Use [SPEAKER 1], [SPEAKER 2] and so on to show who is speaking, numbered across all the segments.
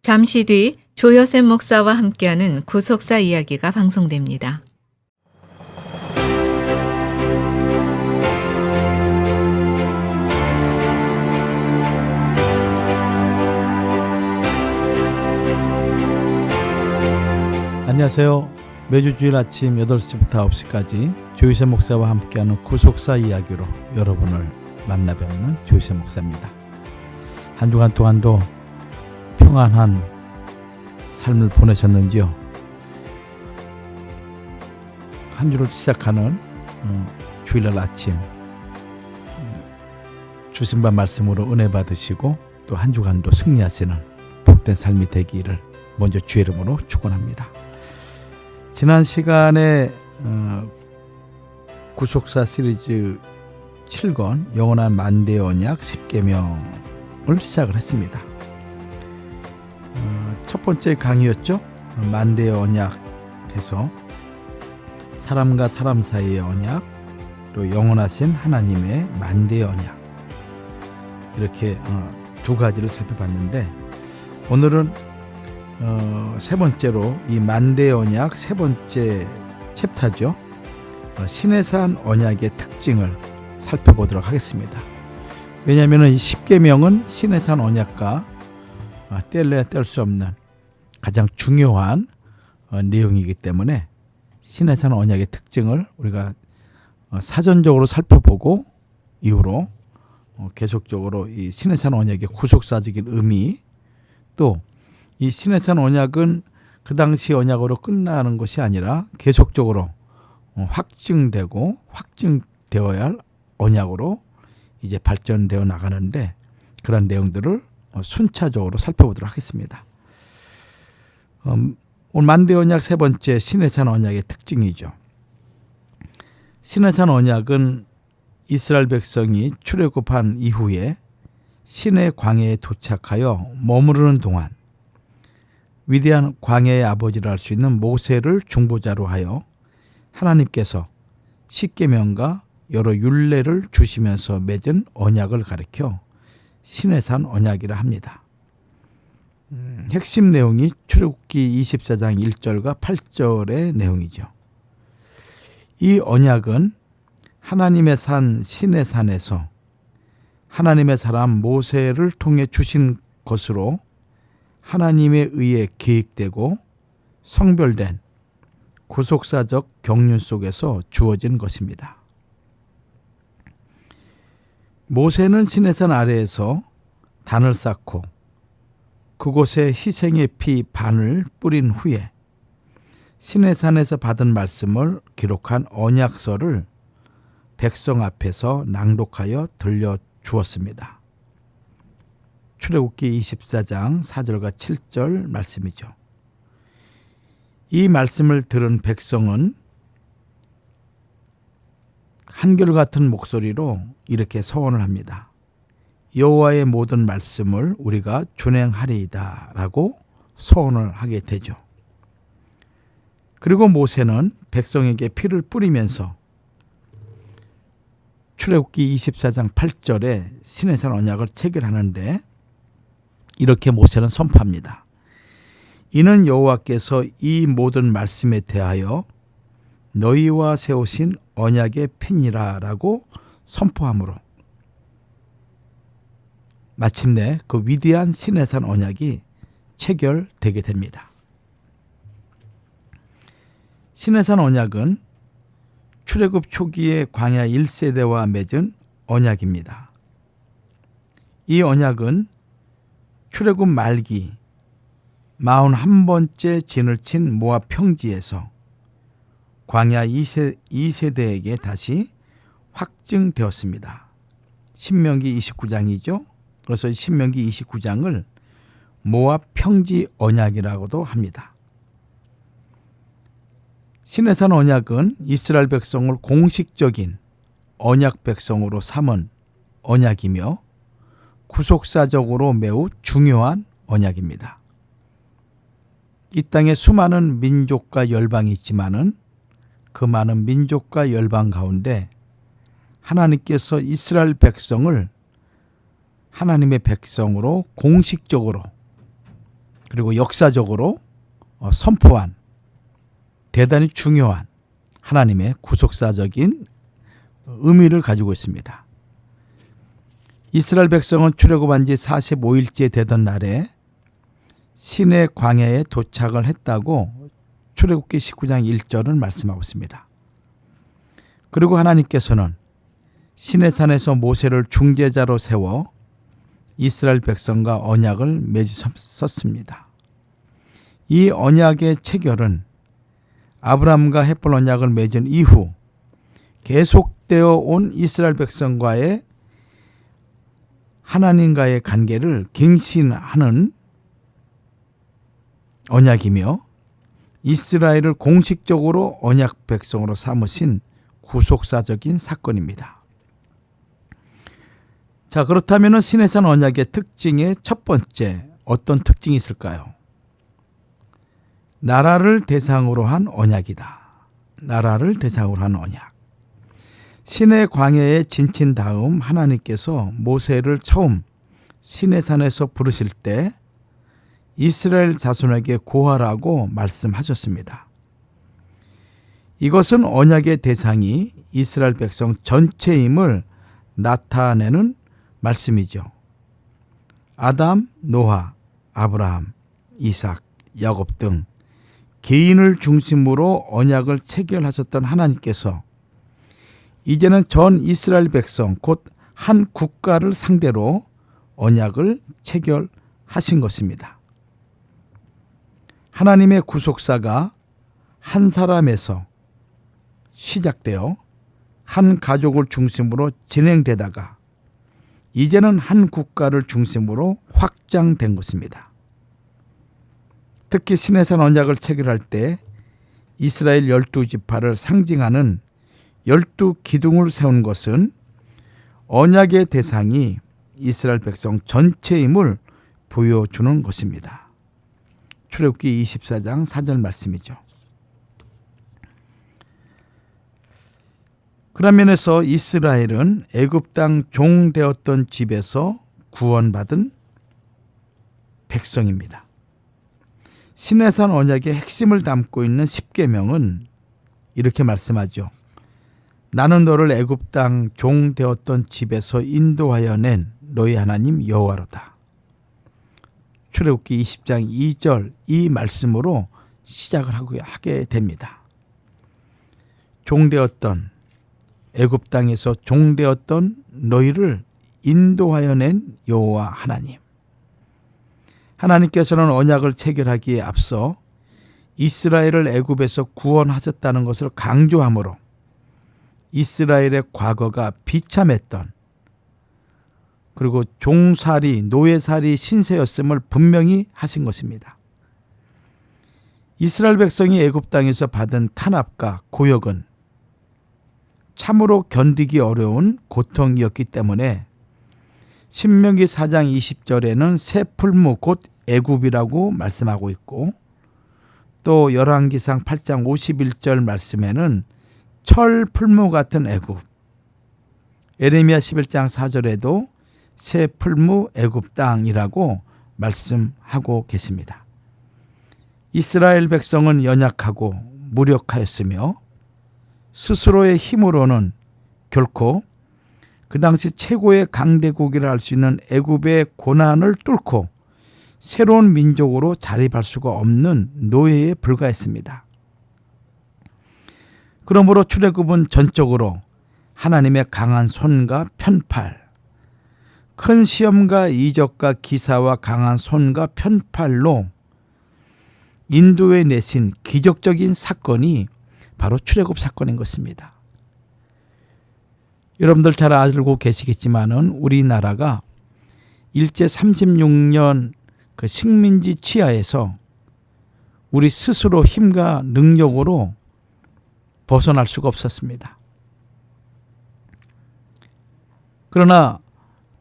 [SPEAKER 1] 잠시 뒤 조여셉 목사와 함께하는 구속사 이야기가 방송됩니다.
[SPEAKER 2] 안녕하세요. 매주 주일 아침 8시부터 9시까지 조여셉 목사와 함께하는 구속사 이야기로 여러분을 만나 뵙는 조여셉 목사입니다. 한 주간 동안도 평안한 삶을 보내셨는지요? 한 주를 시작하는 주일날 아침 주신 바 말씀으로 은혜 받으시고 또 한 주간도 승리하시는 복된 삶이 되기를 먼저 주의 이름으로 축원합니다. 지난 시간에 구속사 시리즈 7권 영원한 만대의 언약 10계명을 시작을 했습니다. 첫 번째 강의였죠. 만대의 언약에서 사람과 사람 사이의 언약, 또 영원하신 하나님의 만대의 언약, 이렇게 두 가지를 살펴봤는데 오늘은 세 번째로 이 만대의 언약 세 번째 챕터죠. 시내산 언약의 특징을 살펴보도록 하겠습니다. 왜냐하면 이 10계명은 시내산 언약과 뗄래야 뗄 수 없는 가장 중요한 내용이기 때문에 시내산 언약의 특징을 우리가 사전적으로 살펴보고 이후로 계속적으로 이 시내산 언약의 구속사적인 의미, 또 이 시내산 언약은 그 당시 언약으로 끝나는 것이 아니라 계속적으로 확증되고 확증되어야 할 언약으로 이제 발전되어 나가는데 그런 내용들을 순차적으로 살펴보도록 하겠습니다. 오늘 만대 언약 세 번째 시내산 언약의 특징이죠. 시내산 언약은 이스라엘 백성이 출애굽한 이후에 시내 광야에 도착하여 머무르는 동안 위대한 광야의 아버지를 알 수 있는 모세를 중보자로 하여 하나님께서 십계명과 여러 율례를 주시면서 맺은 언약을 가리켜 시내산 언약이라 합니다. 핵심 내용이 출애굽기 24장 1절과 8절의 내용이죠. 이 언약은 하나님의 산 시내산에서 하나님의 사람 모세를 통해 주신 것으로 하나님에 의해 계획되고 성별된 구속사적 경륜 속에서 주어진 것입니다. 모세는 시내산 아래에서 단을 쌓고 그곳에 희생의 피 반을 뿌린 후에 시내산에서 받은 말씀을 기록한 언약서를 백성 앞에서 낭독하여 들려주었습니다. 출애굽기 24장 4절과 7절 말씀이죠. 이 말씀을 들은 백성은 한결같은 목소리로 이렇게 서원을 합니다. 여호와의 모든 말씀을 우리가 준행하리이다 라고 서원을 하게 되죠. 그리고 모세는 백성에게 피를 뿌리면서 출애굽기 24장 8절에 시내산 언약을 체결하는데 이렇게 모세는 선포합니다. 이는 여호와께서 이 모든 말씀에 대하여 너희와 세우신 언약의 피니라 라고 선포함으로 마침내 그 위대한 시내산 언약이 체결되게 됩니다. 시내산 언약은 출애굽 초기의 광야 1세대와 맺은 언약입니다. 이 언약은 출애굽 말기 41번째 진을 친 모압 평지에서 광야 2세대에게 다시 확증되었습니다. 신명기 29장이죠. 그래서 신명기 29장을 모압 평지 언약이라고도 합니다. 시내산 언약은 이스라엘 백성을 공식적인 언약 백성으로 삼은 언약이며 구속사적으로 매우 중요한 언약입니다. 이 땅에 수많은 민족과 열방이 있지만은 그 많은 민족과 열방 가운데 하나님께서 이스라엘 백성을 하나님의 백성으로 공식적으로 그리고 역사적으로 선포한 대단히 중요한 하나님의 구속사적인 의미를 가지고 있습니다. 이스라엘 백성은 출애굽한 지 45일째 되던 날에 시내 광야에 도착을 했다고 출애굽기 19장 1절은 말씀하고 있습니다. 그리고 하나님께서는 시내산에서 모세를 중재자로 세워 이스라엘 백성과 언약을 맺으셨습니다. 이 언약의 체결은 아브라함과 헷볼 언약을 맺은 이후 계속되어 온 이스라엘 백성과의 하나님과의 관계를 갱신하는 언약이며 이스라엘을 공식적으로 언약 백성으로 삼으신 구속사적인 사건입니다. 자, 그렇다면 시내산 언약의 특징의 첫 번째, 어떤 특징이 있을까요? 나라를 대상으로 한 언약이다. 나라를 대상으로 한 언약. 시내 광야에 지친 다음 하나님께서 모세를 처음 시내산에서 부르실 때 이스라엘 자손에게 고하라고 말씀하셨습니다. 이것은 언약의 대상이 이스라엘 백성 전체임을 나타내는 말씀이죠. 아담, 노아, 아브라함, 이삭, 야곱 등 개인을 중심으로 언약을 체결하셨던 하나님께서 이제는 전 이스라엘 백성 곧 한 국가를 상대로 언약을 체결하신 것입니다. 하나님의 구속사가 한 사람에서 시작되어 한 가족을 중심으로 진행되다가 이제는 한 국가를 중심으로 확장된 것입니다. 특히 시내산 언약을 체결할 때 이스라엘 12지파를 상징하는 12기둥을 세운 것은 언약의 대상이 이스라엘 백성 전체임을 보여주는 것입니다. 출애굽기 24장 4절 말씀이죠. 그런 면에서 이스라엘은 애굽 땅 종 되었던 집에서 구원받은 백성입니다. 시내산 언약의 핵심을 담고 있는 십계명은 이렇게 말씀하죠. 나는 너를 애굽 땅 종 되었던 집에서 인도하여 낸 너희 하나님 여호와로다. 출애굽기 20장 2절 이 말씀으로 시작을 하게 됩니다. 종되었던 애굽 땅에서 종되었던 너희를 인도하여 낸 여호와 하나님. 하나님께서는 언약을 체결하기에 앞서 이스라엘을 애굽에서 구원하셨다는 것을 강조하므로 이스라엘의 과거가 비참했던 그리고 종살이, 노예살이 신세였음을 분명히 하신 것입니다. 이스라엘 백성이 애굽 땅에서 받은 탄압과 고역은 참으로 견디기 어려운 고통이었기 때문에 신명기 4장 20절에는 새 풀무 곧 애굽이라고 말씀하고 있고 또 열왕기상 8장 51절 말씀에는 철 풀무 같은 애굽, 에레미야 11장 4절에도 새 풀무 애굽 땅이라고 말씀하고 계십니다. 이스라엘 백성은 연약하고 무력하였으며 스스로의 힘으로는 결코 그 당시 최고의 강대국이라 할 수 있는 애굽의 고난을 뚫고 새로운 민족으로 자립할 수가 없는 노예에 불과했습니다. 그러므로 출애굽은 전적으로 하나님의 강한 손과 편팔, 큰 시험과 이적과 기사와 강한 손과 편팔로 인도해 내신 기적적인 사건이 바로 출애굽 사건인 것입니다. 여러분들 잘 알고 계시겠지만은 우리나라가 일제 36년 그 식민지 치하에서 우리 스스로 힘과 능력으로 벗어날 수가 없었습니다. 그러나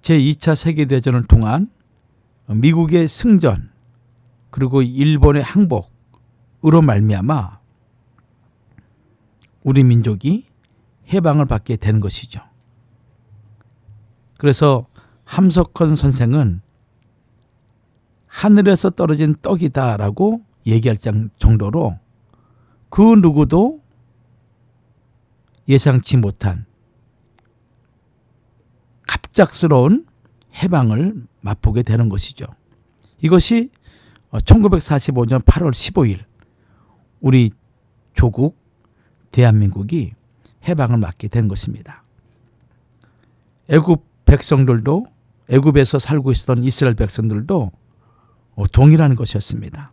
[SPEAKER 2] 제2차 세계대전을 통한 미국의 승전 그리고 일본의 항복으로 말미암아 우리 민족이 해방을 받게 된 것이죠. 그래서 함석헌 선생은 하늘에서 떨어진 떡이다라고 얘기할 정도로 그 누구도 예상치 못한 갑작스러운 해방을 맛보게 되는 것이죠. 이것이 1945년 8월 15일 우리 조국 대한민국이 해방을 맞게 된 것입니다. 애굽 백성들도, 애굽에서 살고 있었던 이스라엘 백성들도 동일한 것이었습니다.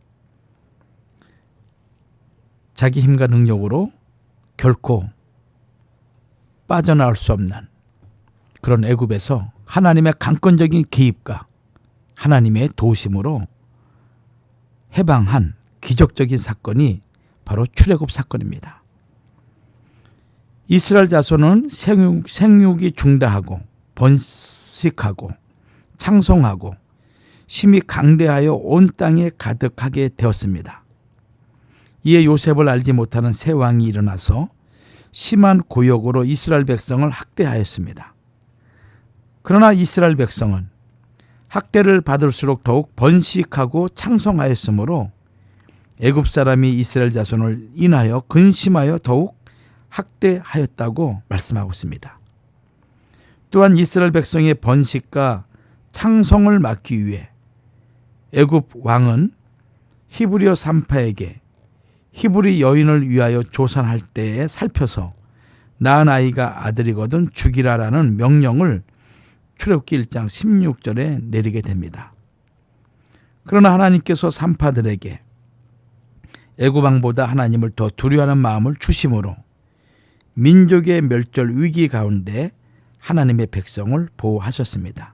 [SPEAKER 2] 자기 힘과 능력으로 결코 빠져나올 수 없는 그런 애굽에서 하나님의 강권적인 개입과 하나님의 도우심으로 해방한 기적적인 사건이 바로 출애굽 사건입니다. 이스라엘 자손은 생육이 중다하고 번식하고 창성하고 심히 강대하여 온 땅에 가득하게 되었습니다. 이에 요셉을 알지 못하는 새 왕이 일어나서 심한 고역으로 이스라엘 백성을 학대하였습니다. 그러나 이스라엘 백성은 학대를 받을수록 더욱 번식하고 창성하였으므로 애굽 사람이 이스라엘 자손을 인하여 근심하여 더욱 학대하였다고 말씀하고 있습니다. 또한 이스라엘 백성의 번식과 창성을 막기 위해 애굽 왕은 히브리어 산파에게 히브리 여인을 위하여 조산할 때에 살펴서 낳은 아이가 아들이거든 죽이라라는 명령을 출애굽기 1장 16절에 내리게 됩니다. 그러나 하나님께서 산파들에게 애굽 왕보다 하나님을 더 두려워하는 마음을 주심으로 민족의 멸절 위기 가운데 하나님의 백성을 보호하셨습니다.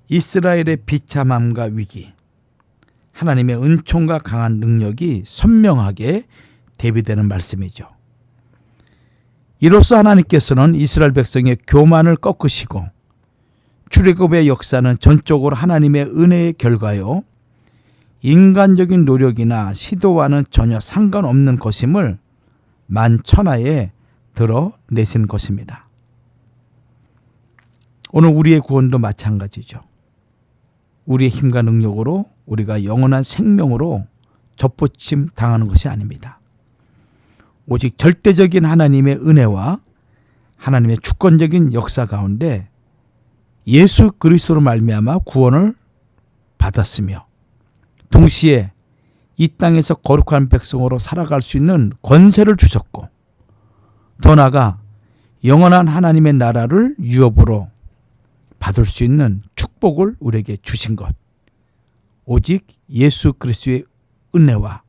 [SPEAKER 2] 이스라엘의 비참함과 위기, 하나님의 은총과 강한 능력이 선명하게 대비되는 말씀이죠. 이로써 하나님께서는 이스라엘 백성의 교만을 꺾으시고 출애굽의 역사는 전적으로 하나님의 은혜의 결과요, 인간적인 노력이나 시도와는 전혀 상관없는 것임을 만천하에 드러내신 것입니다. 오늘 우리의 구원도 마찬가지죠. 우리의 힘과 능력으로 우리가 영원한 생명으로 접붙임 당하는 것이 아닙니다. 오직 절대적인 하나님의 은혜와 하나님의 주권적인 역사 가운데 예수 그리스도로 말미암아 구원을 받았으며 동시에 이 땅에서 거룩한 백성으로 살아갈 수 있는 권세를 주셨고 더 나아가 영원한 하나님의 나라를 유업으로 받을 수 있는 축복을 우리에게 주신 것, 오직 예수 그리스도의 은혜와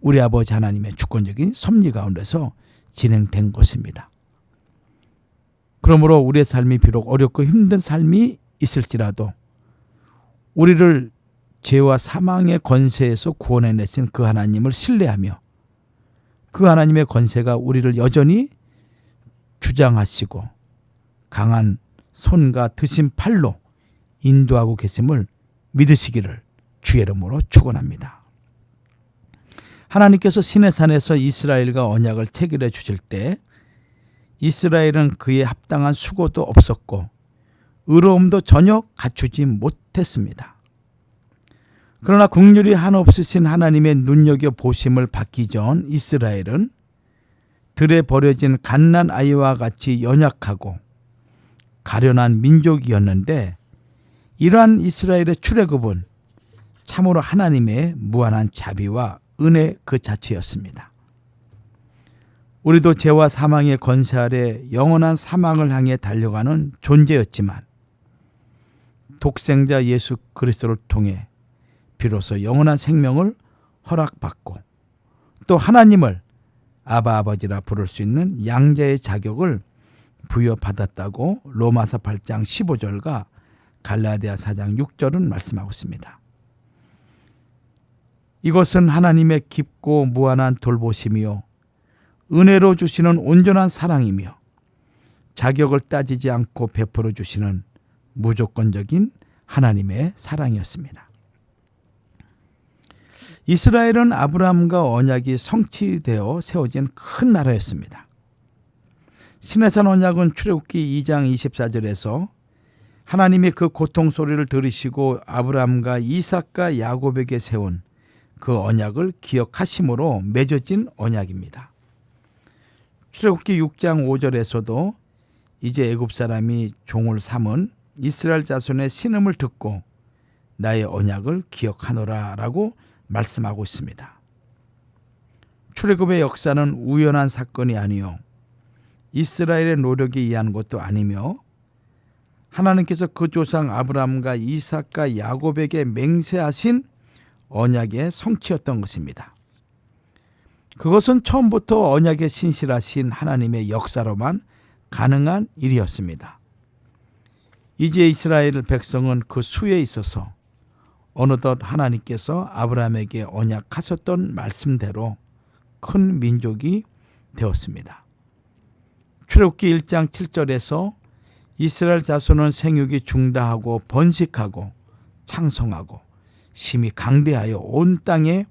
[SPEAKER 2] 우리 아버지 하나님의 주권적인 섭리 가운데서 진행된 것입니다. 그러므로 우리의 삶이 비록 어렵고 힘든 삶이 있을지라도 우리를 죄와 사망의 권세에서 구원해내신 그 하나님을 신뢰하며 그 하나님의 권세가 우리를 여전히 주장하시고 강한 손과 드신 팔로 인도하고 계심을 믿으시기를 주의 이름으로 축원합니다. 하나님께서 시내산에서 이스라엘과 언약을 체결해 주실 때 이스라엘은 그에 합당한 수고도 없었고 의로움도 전혀 갖추지 못했습니다. 그러나 긍휼이 한없으신 하나님의 눈여겨보심을 받기 전 이스라엘은 들에 버려진 갓난 아이와 같이 연약하고 가련한 민족이었는데 이러한 이스라엘의 출애굽은 참으로 하나님의 무한한 자비와 은혜 그 자체였습니다. 우리도 죄와 사망의 권세 아래 영원한 사망을 향해 달려가는 존재였지만 독생자 예수 그리스도를 통해 비로소 영원한 생명을 허락받고 또 하나님을 아버지라 부를 수 있는 양자의 자격을 부여받았다고 로마서 8장 15절과 갈라디아 4장 6절은 말씀하고 있습니다. 이것은 하나님의 깊고 무한한 돌보심이요 은혜로 주시는 온전한 사랑이며 자격을 따지지 않고 베풀어 주시는 무조건적인 하나님의 사랑이었습니다. 이스라엘은 아브라함과 언약이 성취되어 세워진 큰 나라였습니다. 시내산 언약은 출애굽기 2장 24절에서 하나님이 그 고통 소리를 들으시고 아브라함과 이삭과 야곱에게 세운 그 언약을 기억하심으로 맺어진 언약입니다. 출애굽기 6장 5절에서도 이제 애굽 사람이 종을 삼은 이스라엘 자손의 신음을 듣고 나의 언약을 기억하노라 라고 말씀하고 있습니다. 출애굽의 역사는 우연한 사건이 아니요 이스라엘의 노력에 의한 것도 아니며 하나님께서 그 조상 아브라함과 이삭과 야곱에게 맹세하신 언약의 성취였던 것입니다. 그것은 처음부터 언약에 신실하신 하나님의 역사로만 가능한 일이었습니다. 이제 이스라엘 백성은 그 수에 있어서 어느덧 하나님께서 아브라함에게 언약하셨던 말씀대로 큰 민족이 되었습니다. 출애굽기 1장 7절에서 이스라엘 자손은 생육이 중다하고 번식하고 창성하고 심히 강대하여 온 땅에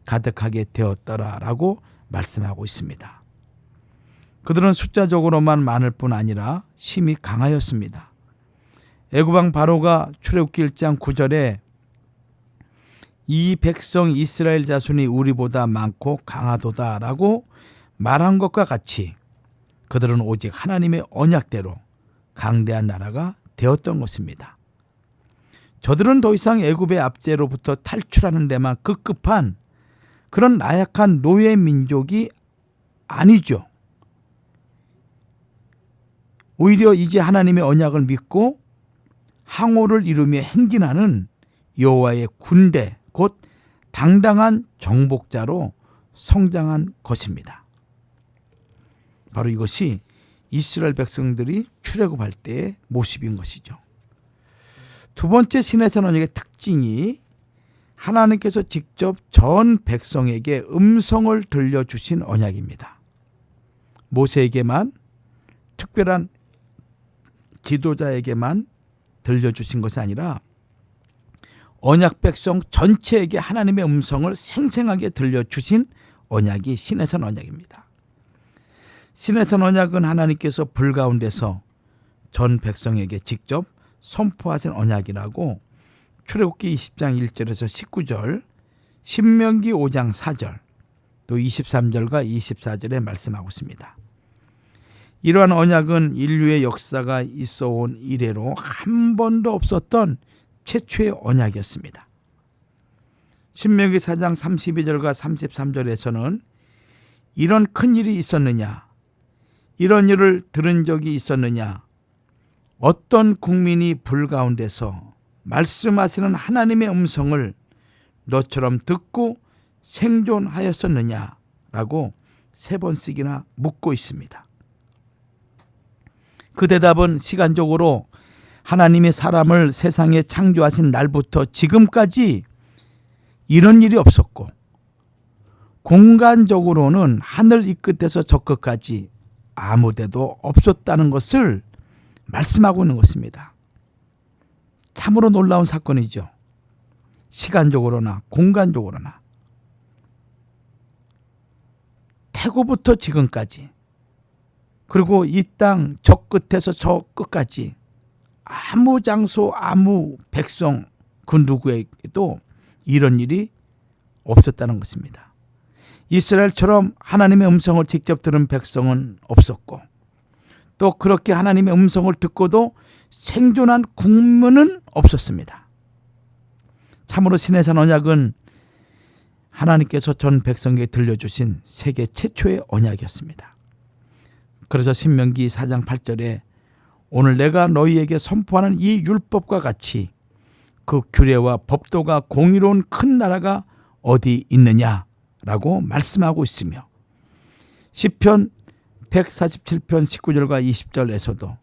[SPEAKER 2] 가득하게 되었더라라고 말씀하고 있습니다. 그들은 숫자적으로만 많을 뿐 아니라 심히 강하였습니다. 애굽왕 바로가 출애굽기 1장 9절에 이 백성 이스라엘 자손이 우리보다 많고 강하도다라고 말한 것과 같이 그들은 오직 하나님의 언약대로 강대한 나라가 되었던 것입니다. 저들은 더 이상 애굽의 압제로부터 탈출하는 데만 급급한 그런 나약한 노예 민족이 아니죠. 오히려 이제 하나님의 언약을 믿고 항오를 이루며 행진하는 여호와의 군대, 곧 당당한 정복자로 성장한 것입니다. 바로 이것이 이스라엘 백성들이 출애굽할 때의 모습인 것이죠. 두 번째 시내산 언약의 특징이 하나님께서 직접 전 백성에게 음성을 들려주신 언약입니다. 모세에게만, 특별한 지도자에게만 들려주신 것이 아니라 언약 백성 전체에게 하나님의 음성을 생생하게 들려주신 언약이 시내산 언약입니다. 시내산 언약은 하나님께서 불 가운데서 전 백성에게 직접 선포하신 언약이라고 출애굽기 20장 1절에서 19절, 신명기 5장 4절, 또 23절과 24절에 말씀하고 있습니다. 이러한 언약은 인류의 역사가 있어온 이래로 한 번도 없었던 최초의 언약이었습니다. 신명기 4장 32절과 33절에서는 이런 큰 일이 있었느냐, 이런 일을 들은 적이 있었느냐, 어떤 국민이 불 가운데서 말씀하시는 하나님의 음성을 너처럼 듣고 생존하였었느냐라고 3번씩이나 묻고 있습니다. 그 대답은 시간적으로 하나님이 사람을 세상에 창조하신 날부터 지금까지 이런 일이 없었고, 공간적으로는 하늘 이 끝에서 저 끝까지 아무 데도 없었다는 것을 말씀하고 있는 것입니다. 참으로 놀라운 사건이죠. 시간적으로나 공간적으로나. 태고부터 지금까지, 그리고 이 땅 저 끝에서 저 끝까지 아무 장소, 아무 백성, 그 누구에게도 이런 일이 없었다는 것입니다. 이스라엘처럼 하나님의 음성을 직접 들은 백성은 없었고, 또 그렇게 하나님의 음성을 듣고도 생존한 국민은 없었습니다. 참으로 시내산 언약은 하나님께서 전 백성에게 들려주신 세계 최초의 언약이었습니다. 그래서 신명기 4장 8절에 오늘 내가 너희에게 선포하는 이 율법과 같이 그 규례와 법도가 공의로운 큰 나라가 어디 있느냐라고 말씀하고 있으며, 시편 147편 19절과 20절에서도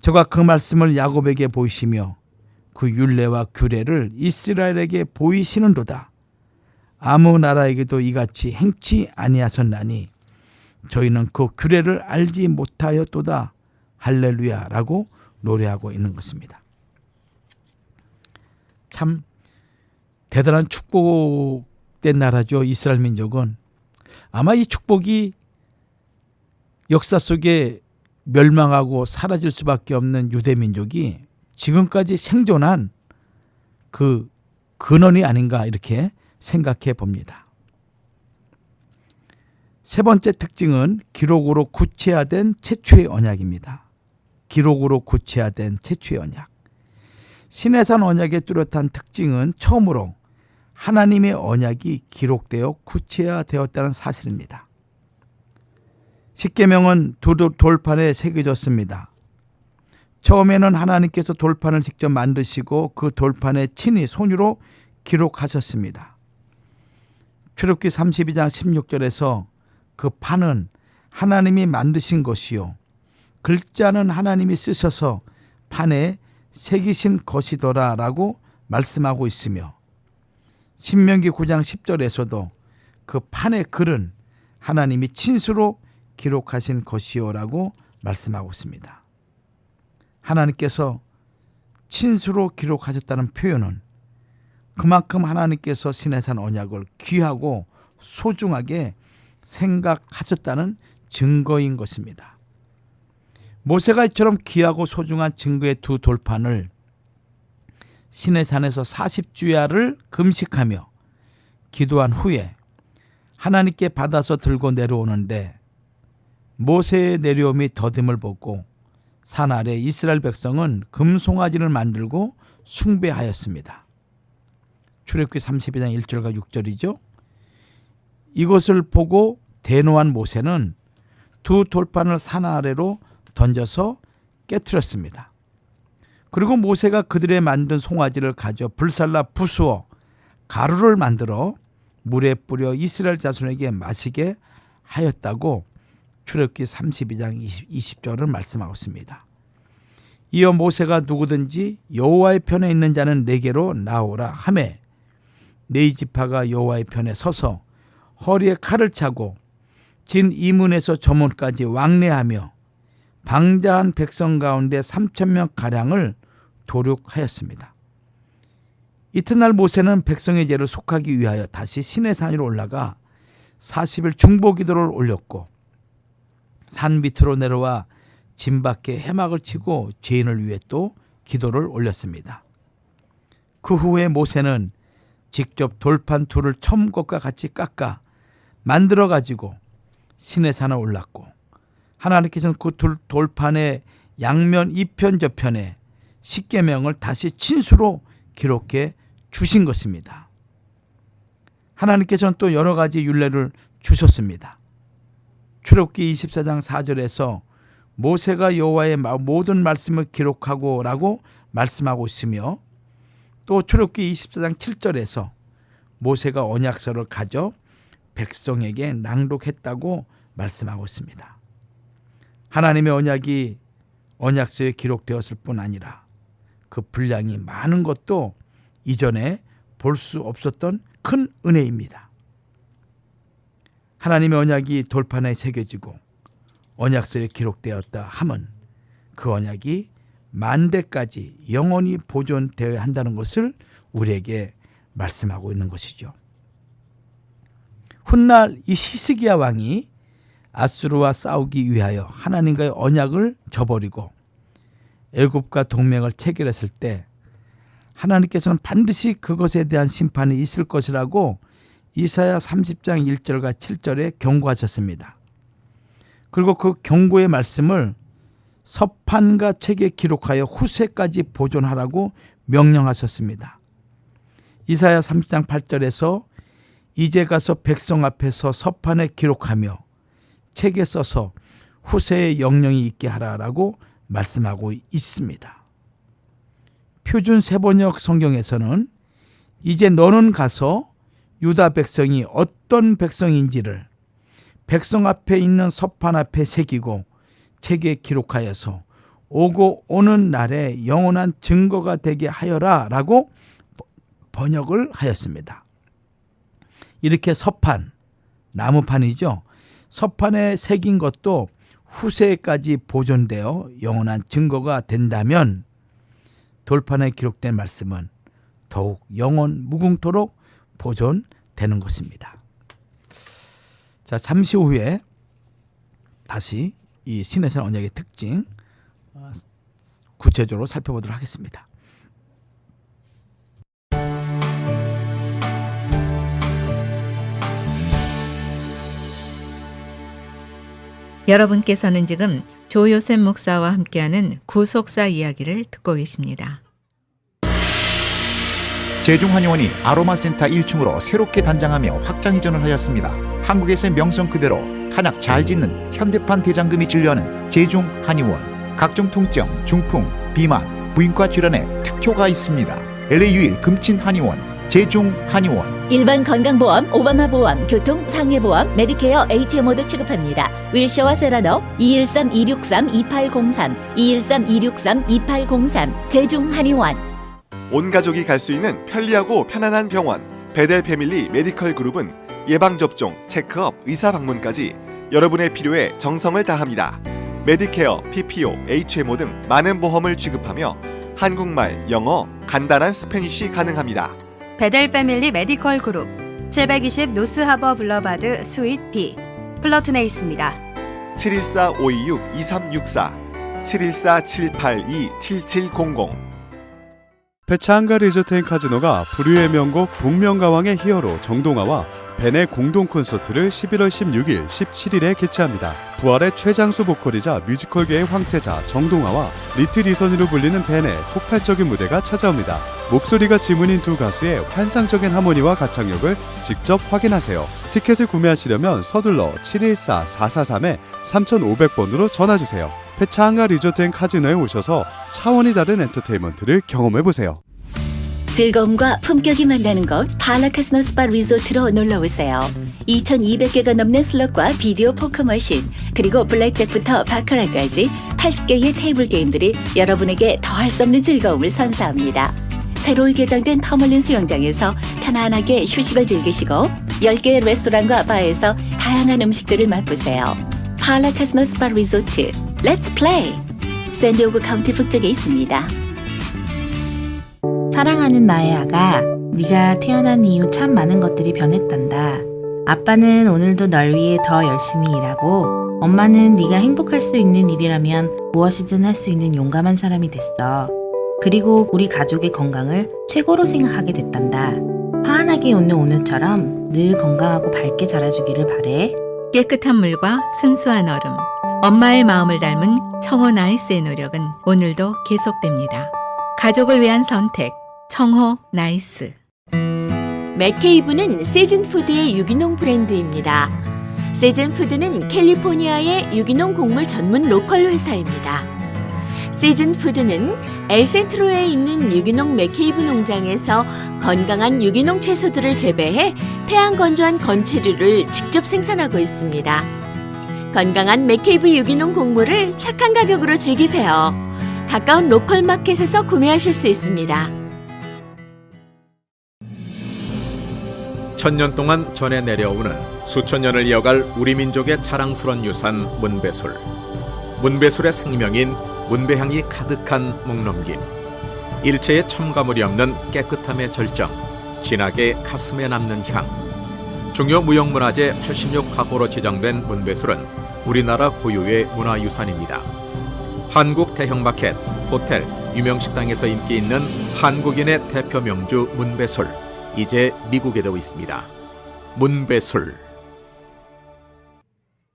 [SPEAKER 2] 저가 그 말씀을 야곱에게 보이시며 그 율례와 규례를 이스라엘에게 보이시는도다. 아무 나라에게도 이같이 행치 아니하셨나니 저희는 그 규례를 알지 못하였도다. 할렐루야라고 노래하고 있는 것입니다. 참 대단한 축복된 나라죠. 이스라엘 민족은. 아마 이 축복이 역사 속에 멸망하고 사라질 수밖에 없는 유대 민족이 지금까지 생존한 그 근원이 아닌가 이렇게 생각해 봅니다. 세 번째 특징은 기록으로 구체화된 최초의 언약입니다. 기록으로 구체화된 최초의 언약. 시내산 언약의 뚜렷한 특징은 처음으로 하나님의 언약이 기록되어 구체화되었다는 사실입니다. 십계명은 두 돌판에 새겨졌습니다. 처음에는 하나님께서 돌판을 직접 만드시고 그 돌판에 친히 손으로 기록하셨습니다. 출애굽기 32장 16절에서 그 판은 하나님이 만드신 것이요 글자는 하나님이 쓰셔서 판에 새기신 것이더라 라고 말씀하고 있으며, 신명기 9장 10절에서도 그 판의 글은 하나님이 친수로 기록하신 것이요 라고 말씀하고 있습니다. 하나님께서 친수로 기록하셨다는 표현은 그만큼 하나님께서 시내산 언약을 귀하고 소중하게 생각하셨다는 증거인 것입니다. 모세가 이처럼 귀하고 소중한 증거의 두 돌판을 시내산에서 40주야를 금식하며 기도한 후에 하나님께 받아서 들고 내려오는데, 모세의 내려옴이 더딤을 보고 산 아래 이스라엘 백성은 금송아지를 만들고 숭배하였습니다. 출애굽기 32장 1절과 6절이죠. 이것을 보고 대노한 모세는 두 돌판을 산 아래로 던져서 깨트렸습니다. 그리고 모세가 그들의 만든 송아지를 가져 불살라 부수어 가루를 만들어 물에 뿌려 이스라엘 자손에게 마시게 하였다고 출애굽기 32장 20절을 말씀하고 있습니다. 이어 모세가 누구든지 여호와의 편에 있는 자는 내게로 나오라 하매, 네 지파가 여호와의 편에 서서 허리에 칼을 차고 진 이문에서 저문까지 왕래하며 방자한 백성 가운데 3,000명 가량을 도륙하였습니다. 이튿날 모세는 백성의 죄를 속하기 위하여 다시 시내산 위로 올라가 40일 중보 기도를 올렸고, 산 밑으로 내려와 진 밖에 해막을 치고 죄인을 위해 또 기도를 올렸습니다. 그 후에 모세는 직접 돌판 둘을 처음 것과 같이 깎아 만들어 가지고 시내산에 올랐고, 하나님께서는 그 돌판의 양면 이편 저편에 십계명을 다시 친수로 기록해 주신 것입니다. 하나님께서는 또 여러 가지 율례를 주셨습니다. 출애굽기 24장 4절에서 모세가 여호와의 모든 말씀을 기록하고 라고 말씀하고 있으며, 또 출애굽기 24장 7절에서 모세가 언약서를 가져 백성에게 낭독했다고 말씀하고 있습니다. 하나님의 언약이 언약서에 기록되었을 뿐 아니라 그 분량이 많은 것도 이전에 볼 수 없었던 큰 은혜입니다. 하나님의 언약이 돌판에 새겨지고 언약서에 기록되었다 함은 그 언약이 만대까지 영원히 보존되어야 한다는 것을 우리에게 말씀하고 있는 것이죠. 훗날 이 히스기야 왕이 아수르와 싸우기 위하여 하나님과의 언약을 저버리고 애굽과 동맹을 체결했을 때 하나님께서는 반드시 그것에 대한 심판이 있을 것이라고 이사야 30장 1절과 7절에 경고하셨습니다. 그리고 그 경고의 말씀을 서판과 책에 기록하여 후세까지 보존하라고 명령하셨습니다. 이사야 30장 8절에서 이제 가서 백성 앞에서 서판에 기록하며 책에 써서 후세의 영령이 있게 하라라고 말씀하고 있습니다. 표준 세번역 성경에서는 이제 너는 가서 유다 백성이 어떤 백성인지를 백성 앞에 있는 서판 앞에 새기고 책에 기록하여서 오고 오는 날에 영원한 증거가 되게 하여라 라고 번역을 하였습니다. 이렇게 서판, 나무판이죠. 서판에 새긴 것도 후세까지 보존되어 영원한 증거가 된다면 돌판에 기록된 말씀은 더욱 영원 무궁토록 보존되는 것입니다. 자, 잠시 후에 다시 이 시내산 언약의 특징 구체적으로 살펴보도록 하겠습니다.
[SPEAKER 1] 여러분께서는 지금 조요셉 목사와 함께하는 구속사 이야기를 듣고 계십니다.
[SPEAKER 3] 제중한의원이 아로마센터 1층으로 새롭게 단장하며 확장 이전을 하였습니다. 한국에서의 명성 그대로 한약 잘 짓는 현대판 대장금이 진료하는 제중한의원. 각종 통증, 중풍, 비만, 부인과 질환에 특효가 있습니다. LA 유일 금친한의원 제중한의원.
[SPEAKER 4] 일반 건강보험, 오바마 보험, 교통, 상해보험, 메디케어, HMO도 취급합니다. 윌셔와 세라노 213-263-2803, 213-263-2803, 제중한의원.
[SPEAKER 5] 온 가족이 갈 수 있는 편리하고 편안한 병원 베델 패밀리 메디컬 그룹은 예방접종, 체크업, 의사 방문까지 여러분의 필요에 정성을 다합니다. 메디케어, PPO, HMO 등 많은 보험을 취급하며 한국말, 영어, 간단한 스페니쉬 가능합니다.
[SPEAKER 6] 베델 패밀리 메디컬 그룹 720 노스하버 블러바드 스윗 B 플러튼에 있습니다.
[SPEAKER 5] 714-526-2364 714-782-7700
[SPEAKER 7] 페차한가 리조트앤카지노가 불후의 명곡 복면가왕의 히어로 정동아와 벤의 공동 콘서트를 11월 16일, 17일에 개최합니다. 부활의 최장수 보컬이자 뮤지컬계의 황태자 정동아와 리틀 이선희로 불리는 벤의 폭발적인 무대가 찾아옵니다. 목소리가 지문인 두 가수의 환상적인 하모니와 가창력을 직접 확인하세요. 티켓을 구매하시려면 서둘러 714-443-3500번으로 전화주세요. 페차한가 리조트앤카지노에 오셔서 차원이 다른 엔터테인먼트를 경험해보세요.
[SPEAKER 4] 즐거움과 품격이 만나는 곳 팔라카스노 스파 리조트로 놀러오세요. 2200개가 넘는 슬롯과 비디오 포커 머신, 그리고 블랙잭부터 바카라까지 80개의 테이블 게임들이 여러분에게 더할 수 없는 즐거움을 선사합니다. 새로이 개장된 터멀린 수영장에서 편안하게 휴식을 즐기시고 10개의 레스토랑과 바에서 다양한 음식들을 맛보세요. 팔라카스노 스파 리조트, 렛츠 플레이! 샌디오고 카운티 북쪽에 있습니다.
[SPEAKER 8] 사랑하는 나의 아가, 네가 태어난 이후 참 많은 것들이 변했단다. 아빠는 오늘도 널 위해 더 열심히 일하고, 엄마는 네가 행복할 수 있는 일이라면 무엇이든 할 수 있는 용감한 사람이 됐어. 그리고 우리 가족의 건강을 최고로 생각하게 됐단다. 환하게 웃는 오늘처럼 늘 건강하고 밝게 자라주기를 바래.
[SPEAKER 1] 깨끗한 물과 순수한 얼음, 엄마의 마음을 닮은 청호 나이스의 노력은 오늘도 계속됩니다. 가족을 위한 선택, 청호 나이스.
[SPEAKER 9] 맥케이브는 세즌푸드의 유기농 브랜드입니다. 세즌푸드는 캘리포니아의 유기농 곡물 전문 로컬 회사입니다. 세즌푸드는 엘센트로에 있는 유기농 맥케이브 농장에서 건강한 유기농 채소들을 재배해 태양 건조한 건체류를 직접 생산하고 있습니다. 건강한 맥케이브 유기농 곡물을 착한 가격으로 즐기세요. 가까운 로컬 마켓에서 구매하실 수 있습니다.
[SPEAKER 10] 천년 동안 전해 내려오는 수천 년을 이어갈 우리 민족의 자랑스러운 유산 문배술. 문배술의 생명인 문배향이 가득한 묵넘김. 일체의 첨가물이 없는 깨끗함의 절정. 진하게 가슴에 남는 향. 중요 무형문화재 86가호로 지정된 문배술은 우리나라 고유의 문화유산입니다. 한국 대형마켓, 호텔, 유명식당에서 인기 있는 한국인의 대표 명주 문배술. 이제 미국에도 있습니다. 문배술.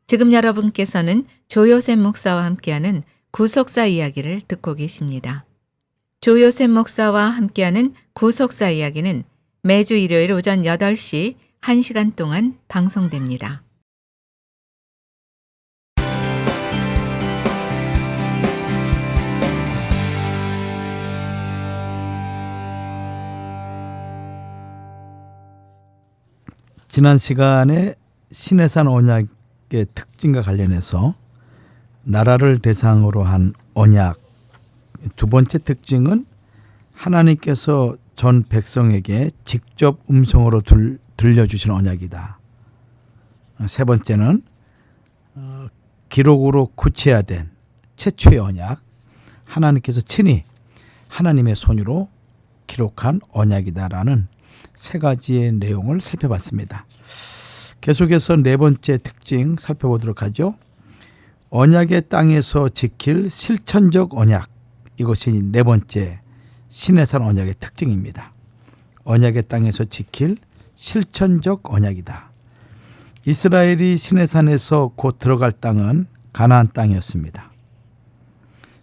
[SPEAKER 1] 지금 여러분께서는 조요셉 목사와 함께하는 구속사 이야기를 듣고 계십니다. 조요셉 목사와 함께하는 구속사 이야기는 매주 일요일 오전 8시 1시간 동안 방송됩니다.
[SPEAKER 2] 지난 시간에 신해산 언약의 특징과 관련해서 나라를 대상으로 한 언약, 두 번째 특징은 하나님께서 전 백성에게 직접 음성으로 들려주신 언약이다. 세 번째는 기록으로 구체화된 최초의 언약, 하나님께서 친히 하나님의 손으로 기록한 언약이다라는 세 가지의 내용을 살펴봤습니다. 계속해서 네 번째 특징 살펴보도록 하죠. 언약의 땅에서 지킬 실천적 언약, 이것이 네 번째 시내산 언약의 특징입니다. 언약의 땅에서 지킬 실천적 언약이다. 이스라엘이 시내산에서 곧 들어갈 땅은 가나안 땅이었습니다.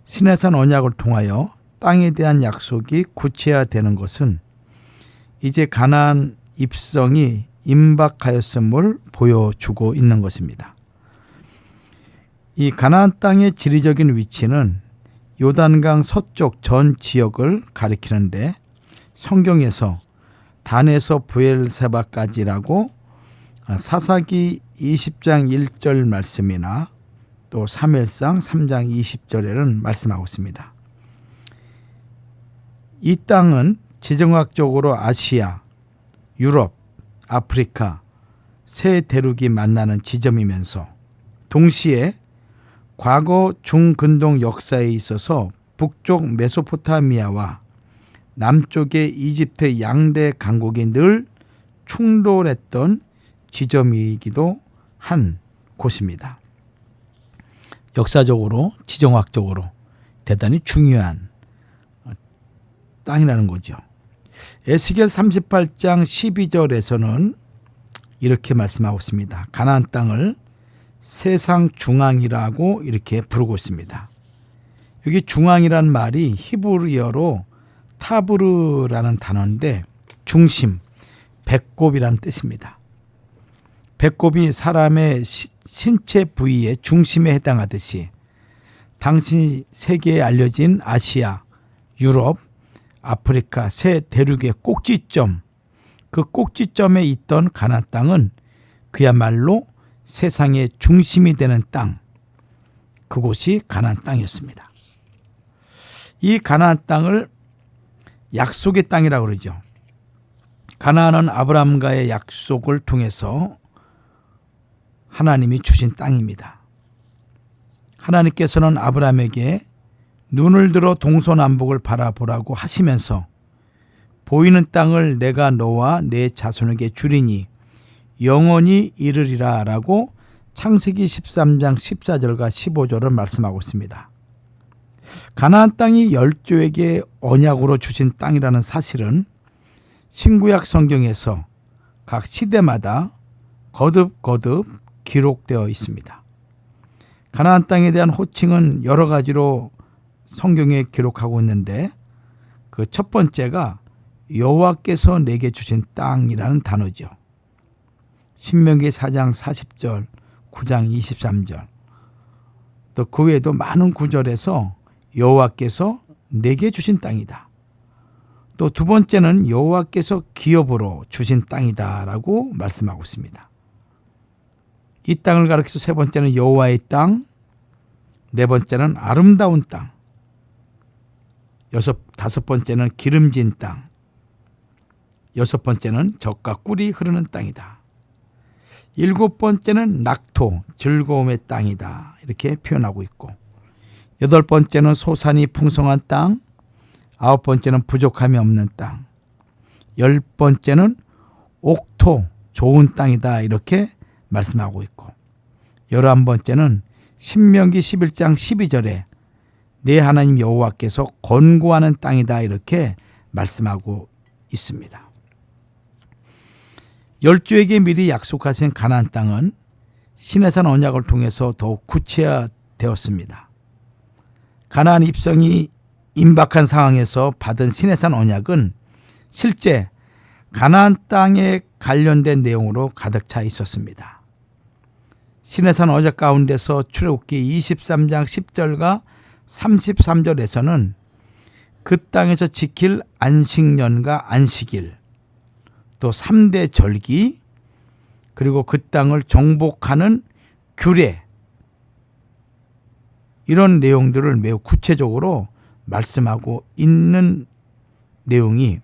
[SPEAKER 2] 시내산 언약을 통하여 땅에 대한 약속이 구체화되는 것은 이제 가나안 입성이 임박하였음을 보여주고 있는 것입니다. 이 가나안 땅의 지리적인 위치는 요단강 서쪽 전 지역을 가리키는데 성경에서 단에서 부엘세바까지라고 사사기 20장 1절 말씀이나 또 사무엘상 3장 20절에는 말씀하고 있습니다. 이 땅은 지정학적으로 아시아, 유럽, 아프리카 세 대륙이 만나는 지점이면서 동시에 과거 중근동 역사에 있어서 북쪽 메소포타미아와 남쪽의 이집트 양대 강국이 늘 충돌했던 지점이기도 한 곳입니다. 역사적으로 지정학적으로 대단히 중요한 땅이라는 거죠. 에스겔 38장 12절에서는 이렇게 말씀하고 있습니다. 가나안 땅을 세상 중앙이라고 이렇게 부르고 있습니다. 여기 중앙이란 말이 히브리어로 타브르라는 단어인데 중심, 배꼽이라는 뜻입니다. 배꼽이 사람의 신체 부위의 중심에 해당하듯이 당시 세계에 알려진 아시아, 유럽, 아프리카 세 대륙의 꼭지점, 그 꼭지점에 있던 가나안 땅은 그야말로 세상의 중심이 되는 땅, 그곳이 가나안 땅이었습니다. 이 가나안 땅을 약속의 땅이라고 그러죠. 가나안은 아브라함과의 약속을 통해서 하나님이 주신 땅입니다. 하나님께서는 아브라함에게 눈을 들어 동서남북을 바라보라고 하시면서 보이는 땅을 내가 너와 내 자손에게 주리니 영원히 이르리라 라고 창세기 13장 14절과 15절을 말씀하고 있습니다. 가나안 땅이 열조에게 언약으로 주신 땅이라는 사실은 신구약 성경에서 각 시대마다 거듭거듭 기록되어 있습니다. 가나안 땅에 대한 호칭은 여러 가지로 성경에 기록하고 있는데 그 첫 번째가 여호와께서 내게 주신 땅이라는 단어죠. 신명기 4장 40절, 9장 23절 또 그 외에도 많은 구절에서 여호와께서 내게 주신 땅이다. 또 두 번째는 여호와께서 기업으로 주신 땅이다라고 말씀하고 있습니다. 이 땅을 가리켜서 세 번째는 여호와의 땅, 네 번째는 아름다운 땅, 다섯 번째는 기름진 땅, 여섯 번째는 젖과 꿀이 흐르는 땅이다. 일곱 번째는 낙토, 즐거움의 땅이다. 이렇게 표현하고 있고 여덟 번째는 소산이 풍성한 땅, 아홉 번째는 부족함이 없는 땅, 열 번째는 옥토, 좋은 땅이다. 이렇게 말씀하고 있고 11번째는 신명기 11장 12절에 내 하나님 여호와께서 권고하는 땅이다. 이렇게 말씀하고 있습니다. 열조에게 미리 약속하신 가나안 땅은 시내산 언약을 통해서 더욱 구체화되었습니다. 가나안 입성이 임박한 상황에서 받은 시내산 언약은 실제 가나안 땅에 관련된 내용으로 가득 차 있었습니다. 시내산 언약 가운데서 출애굽기 23장 10절과 33절에서는 그 땅에서 지킬 안식년과 안식일, 또 3대 절기, 그리고 그 땅을 정복하는 규례, 이런 내용들을 매우 구체적으로 말씀하고 있는 내용이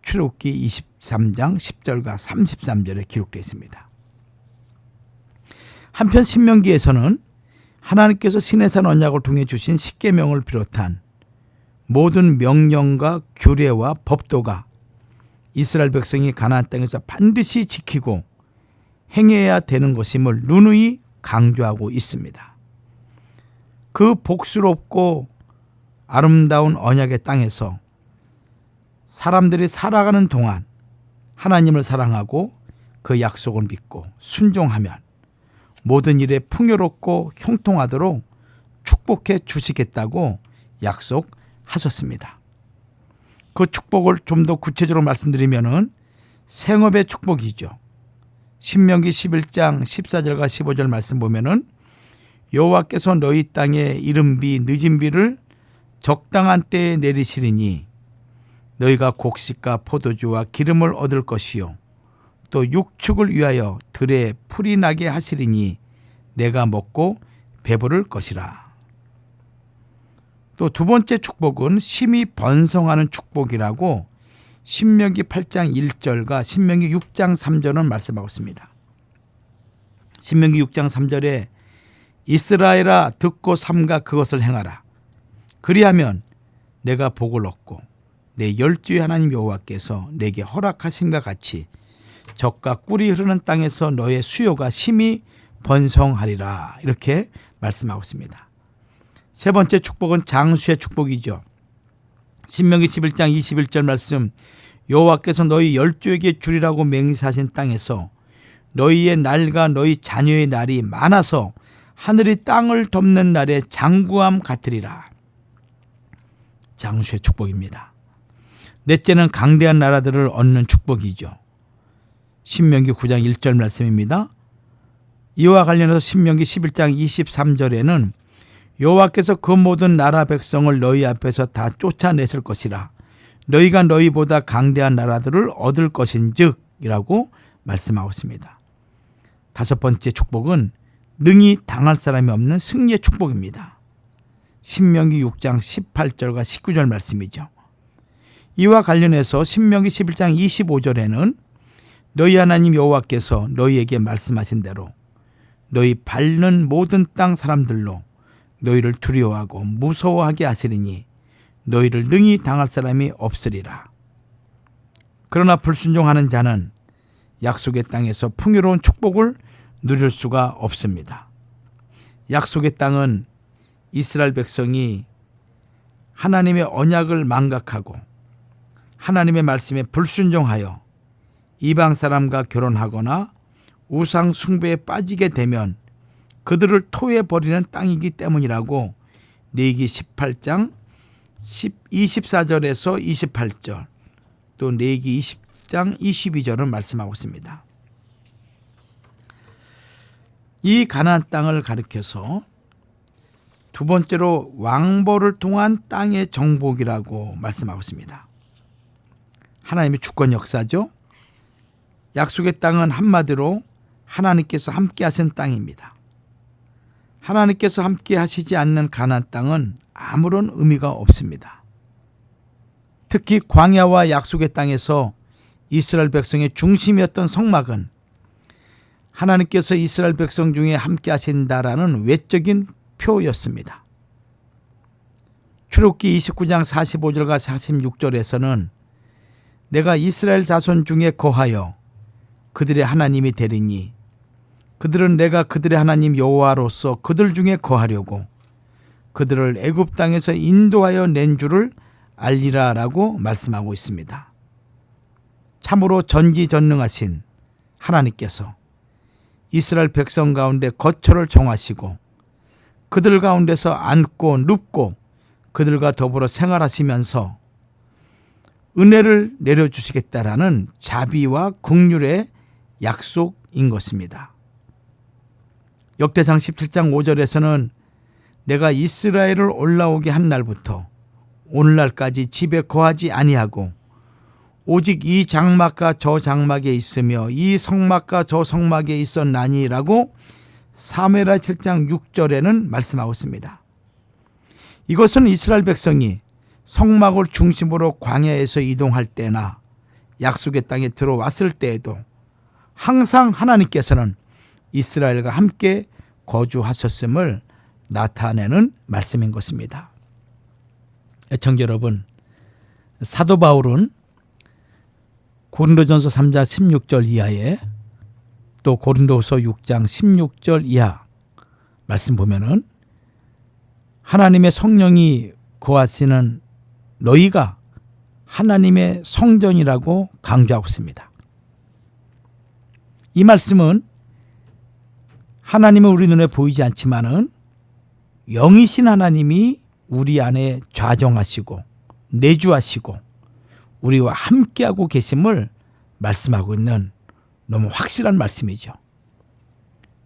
[SPEAKER 2] 출애굽기 23장 10절과 33절에 기록되어 있습니다. 한편 신명기에서는 하나님께서 시내산 언약을 통해 주신 십계명을 비롯한 모든 명령과 규례와 법도가 이스라엘 백성이 가나안 땅에서 반드시 지키고 행해야 되는 것임을 누누이 강조하고 있습니다. 그 복스럽고 아름다운 언약의 땅에서 사람들이 살아가는 동안 하나님을 사랑하고 그 약속을 믿고 순종하면 모든 일에 풍요롭고 형통하도록 축복해 주시겠다고 약속하셨습니다. 그 축복을 좀 더 구체적으로 말씀드리면은 생업의 축복이죠. 신명기 11장 14절과 15절 말씀 보면은 여호와께서 너희 땅에 이른 비 늦은 비를 적당한 때에 내리시리니 너희가 곡식과 포도주와 기름을 얻을 것이요 또 육축을 위하여 들에 풀이 나게 하시리니 내가 먹고 배부를 것이라. 또 두 번째 축복은 심히 번성하는 축복이라고 신명기 8장 1절과 신명기 6장 3절은 말씀하고 있습니다. 신명기 6장 3절에 이스라엘아 듣고 삼가 그것을 행하라. 그리하면 내가 복을 얻고 내 열주의 하나님 여호와께서 내게 허락하신과 같이 젖과 꿀이 흐르는 땅에서 너의 수요가 심히 번성하리라. 이렇게 말씀하고 있습니다. 세 번째 축복은 장수의 축복이죠. 신명기 11장 21절 말씀 여호와께서 너희 열조에게 주리라고 맹세하신 땅에서 너희의 날과 너희 자녀의 날이 많아서 하늘이 땅을 덮는 날에 장구함 같으리라. 장수의 축복입니다. 넷째는 강대한 나라들을 얻는 축복이죠. 신명기 9장 1절 말씀입니다. 이와 관련해서 신명기 11장 23절에는 여호와께서 그 모든 나라 백성을 너희 앞에서 다 쫓아냈을 것이라. 너희가 너희보다 강대한 나라들을 얻을 것인즉 이라고 말씀하고 있습니다. 다섯 번째 축복은 능히 당할 사람이 없는 승리의 축복입니다. 신명기 6장 18절과 19절 말씀이죠. 이와 관련해서 신명기 11장 25절에는 너희 하나님 여호와께서 너희에게 말씀하신 대로 너희 밟는 모든 땅 사람들로 너희를 두려워하고 무서워하게 하시리니 너희를 능히 당할 사람이 없으리라. 그러나 불순종하는 자는 약속의 땅에서 풍요로운 축복을 누릴 수가 없습니다. 약속의 땅은 이스라엘 백성이 하나님의 언약을 망각하고 하나님의 말씀에 불순종하여 이방 사람과 결혼하거나 우상 숭배에 빠지게 되면 그들을 토해버리는 땅이기 때문이라고 레위기 18장 24절에서 28절 또 레위기 20장 22절은 말씀하고 있습니다. 이 가나안 땅을 가리켜서 두 번째로 왕보를 통한 땅의 정복이라고 말씀하고 있습니다. 하나님의 주권 역사죠. 약속의 땅은 한마디로 하나님께서 함께 하신 땅입니다. 하나님께서 함께 하시지 않는 가나안 땅은 아무런 의미가 없습니다. 특히 광야와 약속의 땅에서 이스라엘 백성의 중심이었던 성막은 하나님께서 이스라엘 백성 중에 함께 하신다라는 외적인 표였습니다. 출애굽기 29장 45절과 46절에서는 내가 이스라엘 자손 중에 거하여 그들의 하나님이 되리니 그들은 내가 그들의 하나님 여호와로서 그들 중에 거하려고 그들을 애굽 땅에서 인도하여 낸 줄을 알리라라고 말씀하고 있습니다. 참으로 전지전능하신 하나님께서 이스라엘 백성 가운데 거처를 정하시고 그들 가운데서 앉고 눕고 그들과 더불어 생활하시면서 은혜를 내려주시겠다라는 자비와 긍휼의 약속인 것입니다. 역대상 17장 5절에서는 내가 이스라엘을 올라오게 한 날부터 오늘날까지 집에 거하지 아니하고 오직 이 장막과 저 장막에 있으며 이 성막과 저 성막에 있었나니라고 사무엘하 7장 6절에는 말씀하고 있습니다. 이것은 이스라엘 백성이 성막을 중심으로 광야에서 이동할 때나 약속의 땅에 들어왔을 때에도 항상 하나님께서는 이스라엘과 함께 거주하셨음을 나타내는 말씀인 것입니다. 애청자 여러분, 사도 바울은 고린도전서 3장 16절 이하에 또 고린도서 6장 16절 이하 말씀 보면은 하나님의 성령이 거하시는 너희가 하나님의 성전이라고 강조하고 있습니다. 이 말씀은 하나님은 우리 눈에 보이지 않지만은 영이신 하나님이 우리 안에 좌정하시고 내주하시고 우리와 함께하고 계심을 말씀하고 있는 너무 확실한 말씀이죠.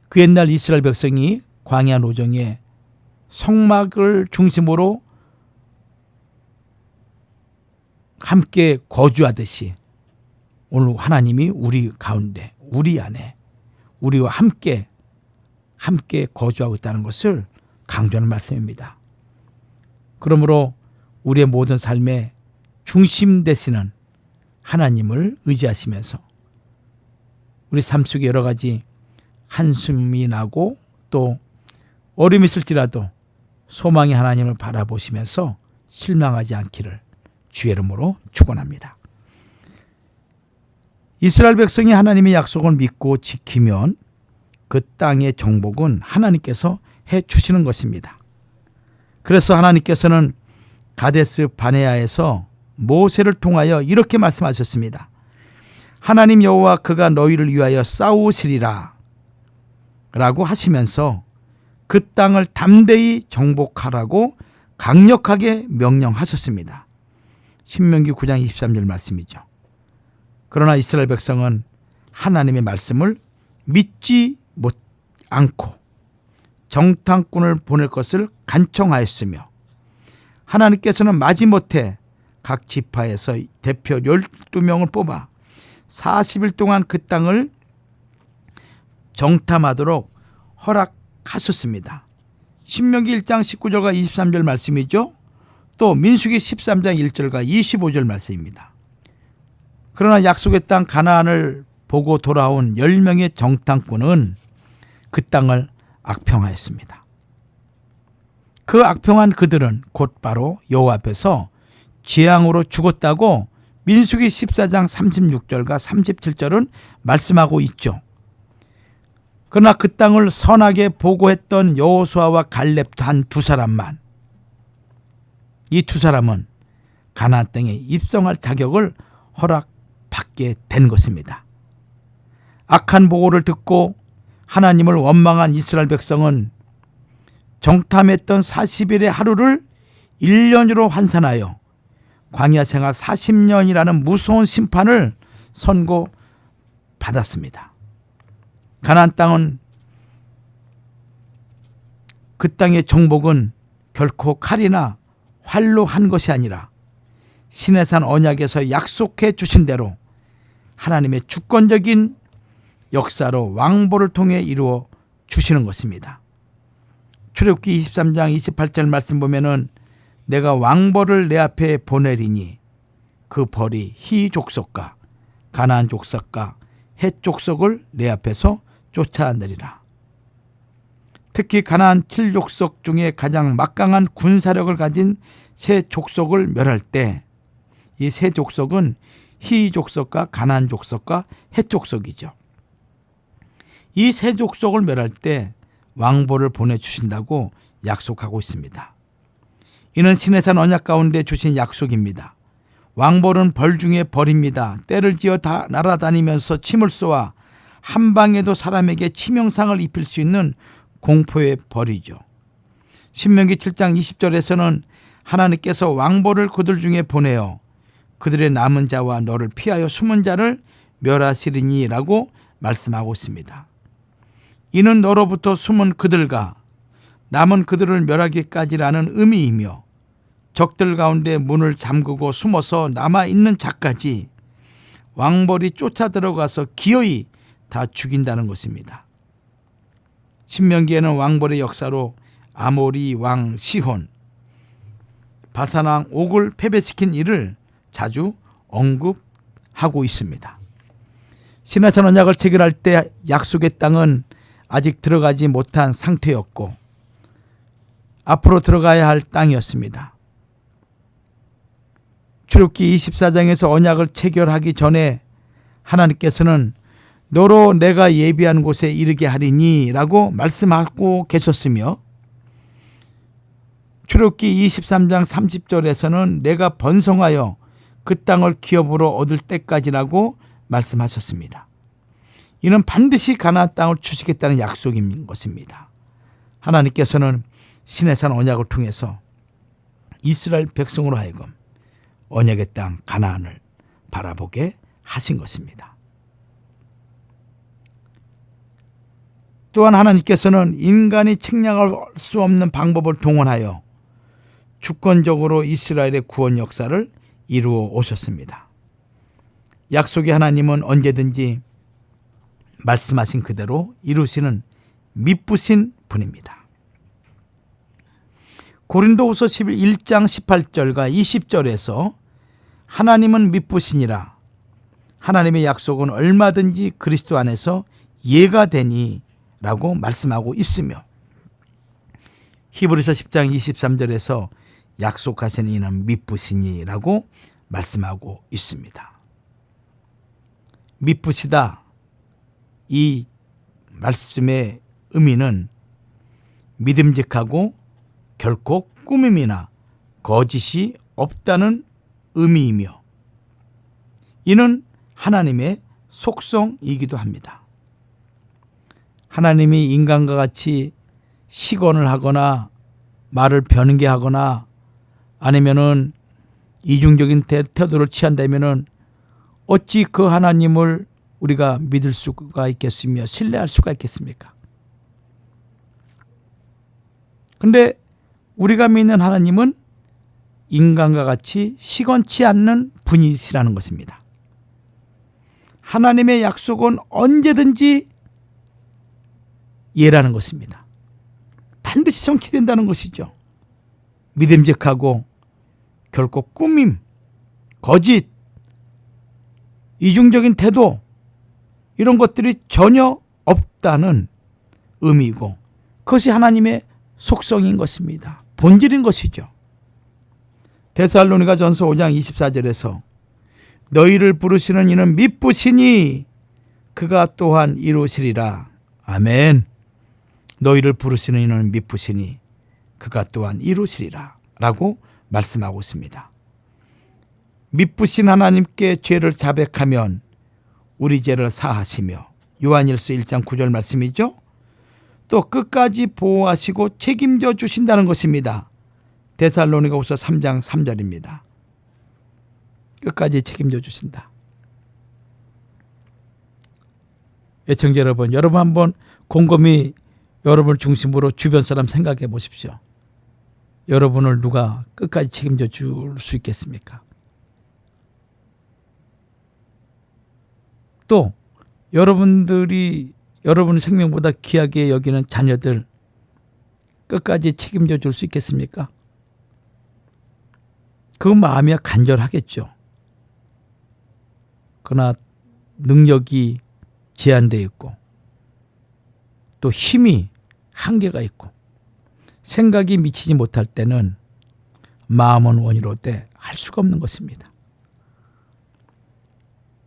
[SPEAKER 2] 그 옛날 이스라엘 백성이 광야 노정에 성막을 중심으로 함께 거주하듯이 오늘 하나님이 우리 가운데, 우리 안에, 우리와 함께 거주하고 있다는 것을 강조하는 말씀입니다. 그러므로 우리의 모든 삶의 중심 되시는 하나님을 의지하시면서 우리 삶 속에 여러 가지 한숨이 나고 또 어려움이 있을지라도 소망의 하나님을 바라보시면서 실망하지 않기를 주의 이름으로 축원합니다. 이스라엘 백성이 하나님의 약속을 믿고 지키면 그 땅의 정복은 하나님께서 해 주시는 것입니다. 그래서 하나님께서는 가데스 바네아에서 모세를 통하여 이렇게 말씀하셨습니다. 하나님 여호와 그가 너희를 위하여 싸우시리라 라고 하시면서 그 땅을 담대히 정복하라고 강력하게 명령하셨습니다. 신명기 9장 23절 말씀이죠. 그러나 이스라엘 백성은 하나님의 말씀을 믿지 않고 정탐꾼을 보낼 것을 간청하였으며 하나님께서는 마지못해 각 지파에서 대표 12명을 뽑아 40일 동안 그 땅을 정탐하도록 허락하셨습니다. 신명기 1장 19절과 23절 말씀이죠. 또 민수기 13장 1절과 25절 말씀입니다. 그러나 약속의 땅 가나안을 보고 돌아온 10명의 정탐꾼은 그 땅을 악평하였습니다. 그 악평한 그들은 곧바로 여호와 앞에서 재앙으로 죽었다고 민수기 14장 36절과 37절은 말씀하고 있죠. 그러나 그 땅을 선하게 보고했던 여호수아와 갈렙 한 두 사람만, 이 두 사람은 가나안 땅에 입성할 자격을 허락받게 된 것입니다. 악한 보고를 듣고 하나님을 원망한 이스라엘 백성은 정탐했던 40일의 하루를 1년으로 환산하여 광야 생활 40년이라는 무서운 심판을 선고받았습니다. 가나안 땅은 그 땅의 정복은 결코 칼이나 활로 한 것이 아니라 시내산 언약에서 약속해 주신 대로 하나님의 주권적인 역사로 왕보를 통해 이루어 주시는 것입니다. 출애굽기 23장 28절 말씀 보면은 내가 왕벌을 내 앞에 보내리니 그 벌이 히 족속과 가나안 족속과 헷 족속을 내 앞에서 쫓아내리라. 특히 가나안 7족속 중에 가장 막강한 군사력을 가진 세 족속을 멸할 때 이 세 족속은 히 족속과 가나안 족속과 헷 족속이죠. 이 세 족속을 멸할 때 왕보를 보내주신다고 약속하고 있습니다. 이는 시내산 언약 가운데 주신 약속입니다. 왕벌은 벌 중에 벌입니다. 때를 지어 다 날아다니면서 침을 쏘아 한 방에도 사람에게 치명상을 입힐 수 있는 공포의 벌이죠. 신명기 7장 20절에서는 하나님께서 왕벌을 그들 중에 보내어 그들의 남은 자와 너를 피하여 숨은 자를 멸하시리니 라고 말씀하고 있습니다. 이는 너로부터 숨은 그들과 남은 그들을 멸하기까지라는 의미이며 적들 가운데 문을 잠그고 숨어서 남아있는 자까지 왕벌이 쫓아 들어가서 기어이 다 죽인다는 것입니다. 신명기에는 왕벌의 역사로 아모리 왕 시혼, 바산 왕 옥을 패배시킨 일을 자주 언급하고 있습니다. 시내산 언약을 체결할 때 약속의 땅은 아직 들어가지 못한 상태였고 앞으로 들어가야 할 땅이었습니다. 출애굽기 24장에서 언약을 체결하기 전에 하나님께서는 너로 내가 예비한 곳에 이르게 하리니 라고 말씀하고 계셨으며 출애굽기 23장 30절에서는 내가 번성하여 그 땅을 기업으로 얻을 때까지라고 말씀하셨습니다. 이는 반드시 가나안 땅을 주시겠다는 약속인 것입니다. 하나님께서는 시내산 언약을 통해서 이스라엘 백성으로 하여금 언약의 땅 가나안을 바라보게 하신 것입니다. 또한 하나님께서는 인간이 측량할 수 없는 방법을 동원하여 주권적으로 이스라엘의 구원 역사를 이루어 오셨습니다. 약속의 하나님은 언제든지 말씀하신 그대로 이루시는 미쁘신 분입니다. 고린도후서 1장 18절과 20절에서 하나님은 미쁘시니라, 하나님의 약속은 얼마든지 그리스도 안에서 예가 되니 라고 말씀하고 있으며, 히브리서 10장 23절에서 약속하신 이는 미쁘시니 라고 말씀하고 있습니다. 미쁘시다, 이 말씀의 의미는 믿음직하고 결코 꾸밈이나 거짓이 없다는 의미이며, 이는 하나님의 속성이기도 합니다. 하나님이 인간과 같이 시건을 하거나 말을 변개하거나 아니면은 이중적인 태도를 취한다면은 어찌 그 하나님을 우리가 믿을 수가 있겠으며 신뢰할 수가 있겠습니까? 그런데 우리가 믿는 하나님은 인간과 같이 시건치 않는 분이시라는 것입니다. 하나님의 약속은 언제든지 예라는 것입니다. 반드시 성취된다는 것이죠. 믿음직하고 결코 꾸밈, 거짓, 이중적인 태도, 이런 것들이 전혀 없다는 의미이고, 그것이 하나님의 속성인 것입니다. 본질인 것이죠. 데살로니가전서 5장 24절에서 너희를 부르시는 이는 미쁘시니 그가 또한 이루시리라. 아멘. 너희를 부르시는 이는 미쁘시니 그가 또한 이루시리라 라고 말씀하고 있습니다. 미쁘신 하나님께 죄를 자백하면 우리 죄를 사하시며, 요한일서 1장 9절 말씀이죠. 또 끝까지 보호하시고 책임져 주신다는 것입니다. 데살로니가후서 3장 3절입니다. 끝까지 책임져 주신다. 애청자 여러분, 여러분 한번 곰곰이 여러분을 중심으로 주변 사람 생각해 보십시오. 여러분을 누가 끝까지 책임져 줄 수 있겠습니까? 또 여러분들이 여러분 생명보다 귀하게 여기는 자녀들 끝까지 책임져 줄 수 있겠습니까? 그 마음이 간절하겠죠. 그러나 능력이 제한되어 있고 또 힘이 한계가 있고 생각이 미치지 못할 때는 마음은 원이로되 할 수가 없는 것입니다.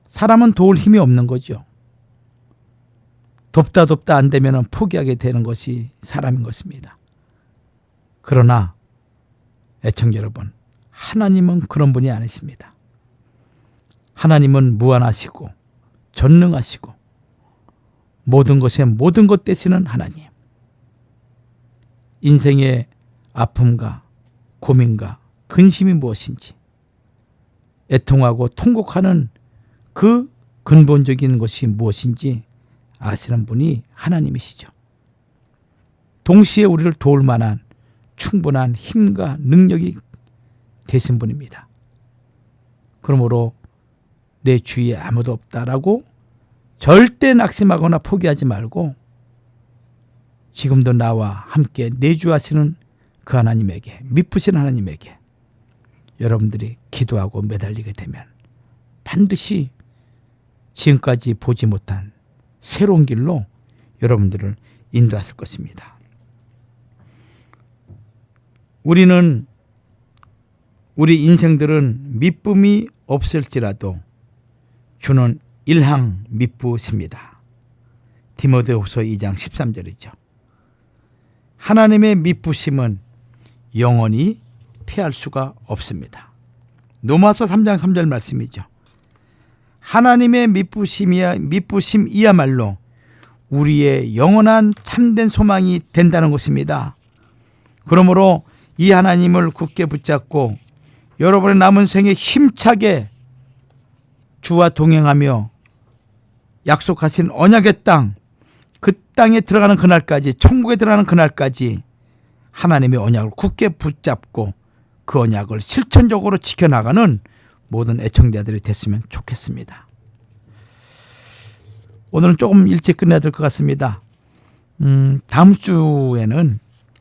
[SPEAKER 2] 사람은 도울 힘이 없는 거죠. 돕다 안 되면 포기하게 되는 것이 사람인 것입니다. 그러나 애청자 여러분, 하나님은 그런 분이 아니십니다. 하나님은 무한하시고 전능하시고 모든 것에 모든 것 되시는 하나님. 인생의 아픔과 고민과 근심이 무엇인지 애통하고 통곡하는 그 근본적인 것이 무엇인지 아시는 분이 하나님이시죠. 동시에 우리를 도울 만한 충분한 힘과 능력이 되신 분입니다. 그러므로 내 주위에 아무도 없다라고 절대 낙심하거나 포기하지 말고 지금도 나와 함께 내주하시는 그 하나님에게, 미쁘신 하나님에게 여러분들이 기도하고 매달리게 되면 반드시 지금까지 보지 못한 새로운 길로 여러분들을 인도하실 것입니다. 우리 인생들은 미쁨이 없을지라도 주는 일항 미쁘십니다. 디모데후서 2장 13절이죠. 하나님의 미쁘심은 영원히 피할 수가 없습니다. 로마서 3장 3절 말씀이죠. 하나님의 미쁘심이야말로 우리의 영원한 참된 소망이 된다는 것입니다. 그러므로 이 하나님을 굳게 붙잡고 여러분의 남은 생에 힘차게 주와 동행하며 약속하신 언약의 땅, 그 땅에 들어가는 그날까지, 천국에 들어가는 그날까지 하나님의 언약을 굳게 붙잡고 그 언약을 실천적으로 지켜나가는 모든 애청자들이 됐으면 좋겠습니다. 오늘은 조금 일찍 끝내야 될 것 같습니다. 다음 주에는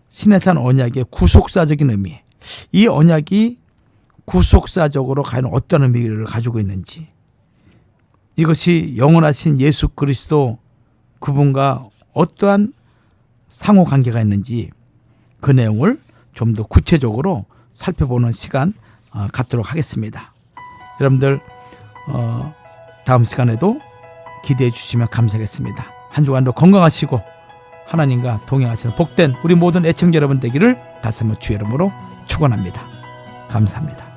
[SPEAKER 2] 시내산 언약의 구속사적인 의미, 이 언약이 구속사적으로 과연 어떤 의미를 가지고 있는지, 이것이 영원하신 예수 그리스도 그분과 어떠한 상호관계가 있는지 그 내용을 좀 더 구체적으로 살펴보는 시간 갖도록 하겠습니다. 여러분들 다음 시간에도 기대해 주시면 감사하겠습니다. 한 주간도 건강하시고 하나님과 동행하시는 복된 우리 모든 애청자 여러분 되기를 다시 한번 주의 이름으로 축원합니다. 감사합니다.